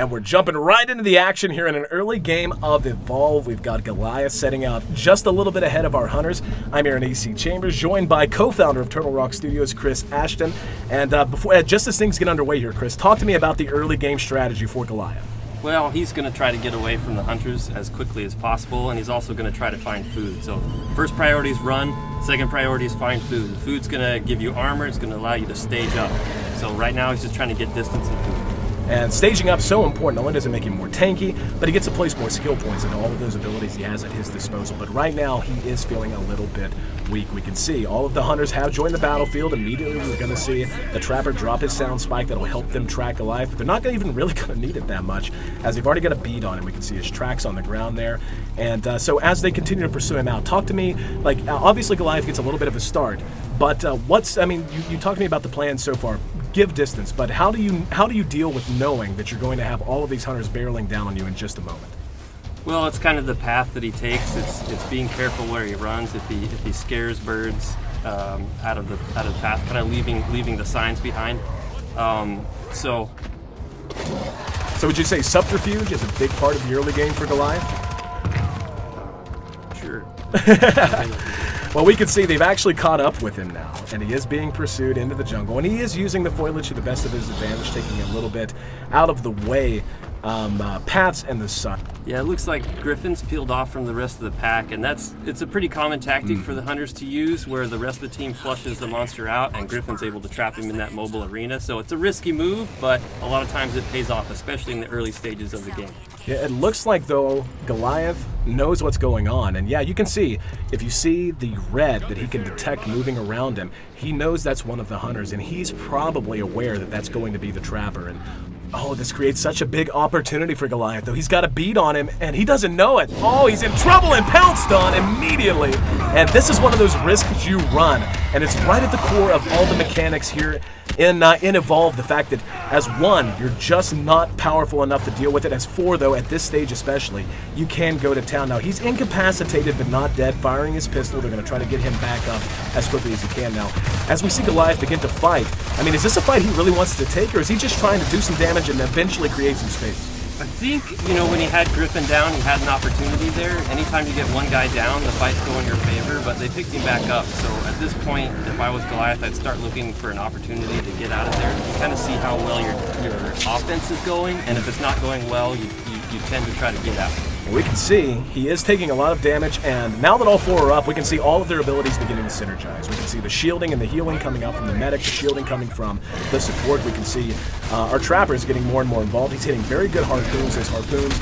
And we're jumping right into the action here in an early game of Evolve. We've got Goliath setting out just a little bit ahead of our hunters. I'm Aaron AC Chambers, joined by co-founder of Turtle Rock Studios, Chris Ashton. And just as things get underway here, Chris, talk to me about the early game strategy for Goliath. Well, he's going to try to get away from the hunters as quickly as possible, and he's also going to try to find food. So first priority is run, second priority is find food. The food's going to give you armor, it's going to allow you to stage up. So right now he's just trying to get distance and food. And staging up so important. Not only does it make him more tanky, but he gets to place more skill points into all of those abilities he has at his disposal. But right now, he is feeling a little bit weak. We can see all of the hunters have joined the battlefield. Immediately, we're going to see the Trapper drop his sound spike that'll help them track Goliath. But they're not even really going to need it that much, as they've already got a bead on him. We can see his tracks on the ground there. And so as they continue to pursue him out, talk to me, like, obviously Goliath gets a little bit of a start. But you talked to me about the plan so far. Give distance, but how do you deal with knowing that you're going to have all of these hunters barreling down on you in just a moment? Well, it's kind of the path that he takes. It's being careful where he runs. If he scares birds out of the path, kind of leaving the signs behind. So would you say subterfuge is a big part of the early game for Goliath? Sure. Well, we can see they've actually caught up with him now, and he is being pursued into the jungle, and he is using the foliage to the best of his advantage, taking a little bit out of the way paths and the sun. Yeah, it looks like Griffin's peeled off from the rest of the pack, and it's a pretty common tactic for the hunters to use, where the rest of the team flushes the monster out and Griffin's able to trap him in that mobile arena. So it's a risky move, but a lot of times it pays off, especially in the early stages of the game. Yeah, it looks like, though, Goliath knows what's going on. And yeah, you can see, if you see the red that he can detect moving around him, he knows that's one of the hunters, and he's probably aware that that's going to be the Trapper. And oh, this creates such a big opportunity for Goliath, though. He's got a bead on him, and he doesn't know it. Oh, he's in trouble and pounced on immediately. And this is one of those risks you run, and it's right at the core of all the mechanics here in Evolve. The fact that as one, you're just not powerful enough to deal with it. As four, though, at this stage especially, you can go to town. Now, he's incapacitated but not dead, firing his pistol. They're going to try to get him back up as quickly as he can now. As we see Goliath begin to fight, I mean, is this a fight he really wants to take, or is he just trying to do some damage and eventually create some space? I think, when he had Griffin down, he had an opportunity there. Anytime you get one guy down, the fights go in your favor, but they picked him back up. So at this point, if I was Goliath, I'd start looking for an opportunity to get out of there. You kind of see how well your offense is going, and if it's not going well, you tend to try to get out. We can see he is taking a lot of damage, and now that all four are up, we can see all of their abilities beginning to synergize. We can see the shielding and the healing coming out from the medic, the shielding coming from the support. We can see our Trapper is getting more and more involved. He's hitting very good harpoons. His harpoons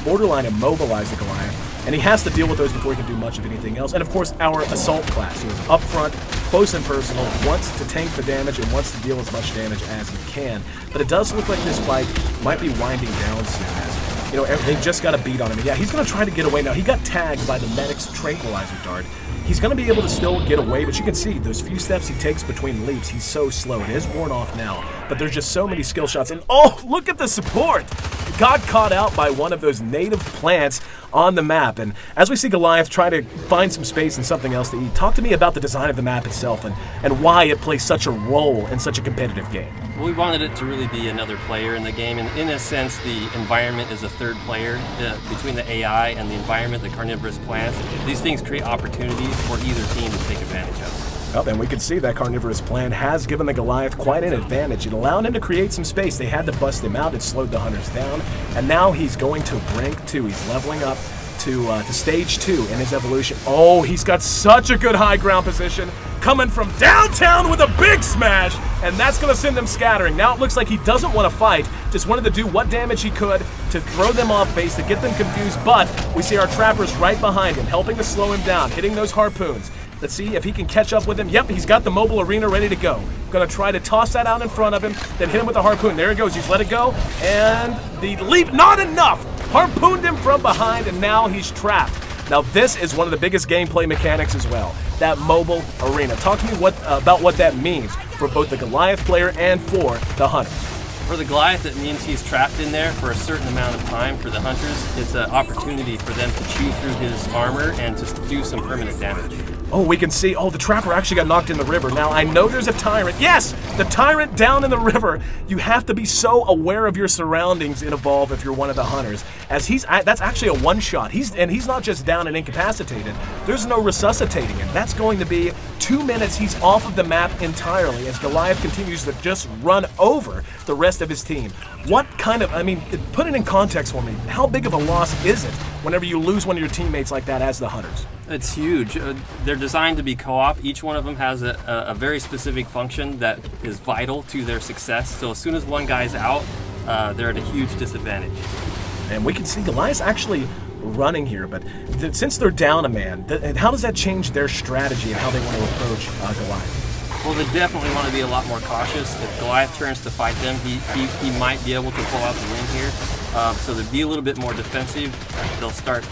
borderline immobilize the Goliath, and he has to deal with those before he can do much of anything else. And of course, our assault class, who is up front, close and personal, wants to tank the damage and wants to deal as much damage as he can. But it does look like this fight might be winding down soon, as they've just got a beat on him. Yeah, he's going to try to get away now. He got tagged by the medic's tranquilizer dart. He's going to be able to still get away, but you can see those few steps he takes between leaps, he's so slow. It is worn off now, but there's just so many skill shots. And oh, look at the support! Got caught out by one of those native plants on the map. And as we see Goliath try to find some space and something else to eat, talk to me about the design of the map itself and why it plays such a role in such a competitive game. Well, we wanted it to really be another player in the game, and in a sense, the environment is a third player between the AI and the environment, the carnivorous plants. These things create opportunities for either team to take advantage of. Well, and we can see that carnivorous plant has given the Goliath quite an advantage. It allowed him to create some space. They had to bust him out. It slowed the hunters down, and now he's going to rank 2. He's leveling up to stage 2 in his evolution. Oh, he's got such a good high ground position, coming from downtown with a big smash, and that's going to send them scattering. Now it looks like he doesn't want to fight, just wanted to do what damage he could to throw them off base, to get them confused, but we see our Trappers right behind him, helping to slow him down, hitting those harpoons. Let's see if he can catch up with him. Yep, he's got the mobile arena ready to go. Gonna try to toss that out in front of him, then hit him with the harpoon. There he goes, he's let it go, and the leap, not enough! Harpooned him from behind, and now he's trapped. Now this is one of the biggest gameplay mechanics as well, that mobile arena. Talk to me about what that means for both the Goliath player and for the hunters. For the Goliath, it means he's trapped in there for a certain amount of time. For the hunters, it's an opportunity for them to chew through his armor and to do some permanent damage. Oh, we can see, oh, the Trapper actually got knocked in the river. Now, I know there's a Tyrant. Yes, the Tyrant down in the river. You have to be so aware of your surroundings in Evolve if you're one of the hunters. As that's actually a one-shot. He's not just down and incapacitated. There's no resuscitating him. That's going to be 2 minutes. He's off of the map entirely as Goliath continues to just run over the rest of his team. What kind of, I mean, put it in context for me. How big of a loss is it whenever you lose one of your teammates like that as the hunters? It's huge. They're designed to be co-op. Each one of them has a very specific function that is vital to their success. So as soon as one guy's out, they're at a huge disadvantage. And we can see Goliath's actually running here, but since they're down a man, how does that change their strategy and how they want to approach Goliath? Well, they definitely want to be a lot more cautious. If Goliath turns to fight them, he might be able to pull out the win here. So they'd be a little bit more defensive. They'll start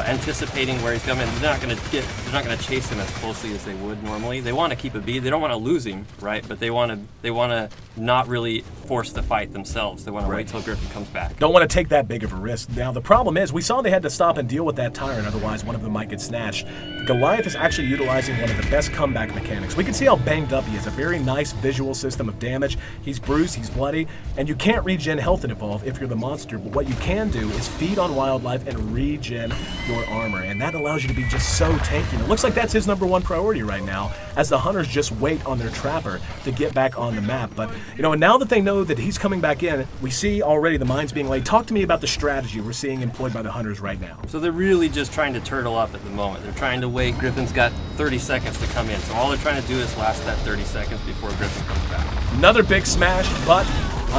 anticipating where he's coming. They're not going to chase him as closely as they would normally. They want to keep a beat. They don't want to lose him, right? But they want to not really force the fight themselves. They want to wait till Griffin comes back. Don't want to take that big of a risk. Now the problem is, we saw they had to stop and deal with that Tyrant, otherwise one of them might get snatched. Goliath is actually utilizing one of the best comeback mechanics. We can see how banged up he is. A very nice visual system of damage. He's bruised, he's bloody, and you can't regen health in Evolve if you're the monster, but what you can do is feed on wildlife and regen your armor, and that allows you to be just so tanky. And it looks like that's his #1 priority right now, as the hunters just wait on their Trapper to get back on the map. But, you know, and now that they know that he's coming back in, we see already the mines being laid. Talk to me about the strategy we're seeing employed by the hunters right now. So they're really just trying to turtle up at the moment. They're trying to wait. Griffin's got 30 seconds to come in, so all they're trying to do is last that 30 seconds before Griffin comes back. Another big smash, but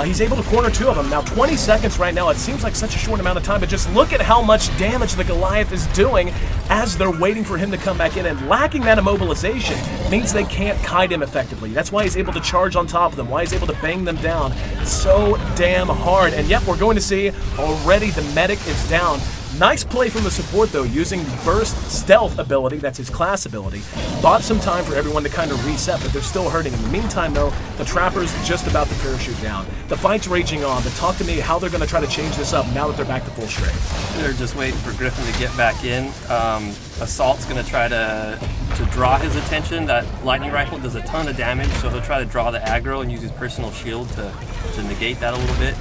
he's able to corner 2 of them. Now 20 seconds right now, it seems like such a short amount of time, but just look at how much damage the Goliath is doing as they're waiting for him to come back in, and lacking that immobilization means they can't kite him effectively. That's why he's able to charge on top of them, why he's able to bang them down so damn hard. And yep, we're going to see already the medic is down. Nice play from the support though, using the burst stealth ability, that's his class ability. Bought some time for everyone to kind of reset, but they're still hurting. In the meantime though, the Trapper's just about to parachute down. The fight's raging on, but talk to me how they're going to try to change this up now that they're back to full strength. They're just waiting for Griffin to get back in. Assault's going to try to draw his attention. That lightning rifle does a ton of damage, so he'll try to draw the aggro and use his personal shield to negate that a little bit.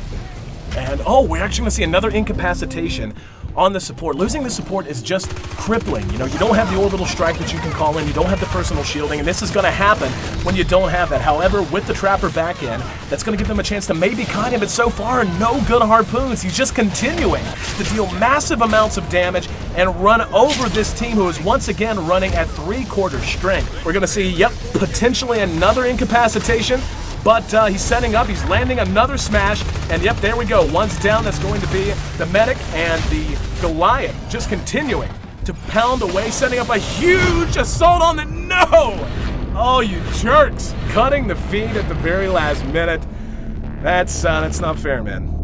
And oh, we're actually going to see another incapacitation on the support. Losing the support is just crippling. You know, you don't have the orbital strike that you can call in, you don't have the personal shielding, and this is going to happen when you don't have that. However, with the Trapper back in, that's going to give them a chance to maybe kite him, but so far, no good harpoons. He's just continuing to deal massive amounts of damage and run over this team who is once again running at 3/4 strength. We're going to see, yep, potentially another incapacitation. But he's setting up, he's landing another smash, and yep, there we go. One's down, that's going to be the medic, and the Goliath just continuing to pound away, setting up a huge assault on the, no! Oh, you jerks! Cutting the feed at the very last minute. That's not fair, man.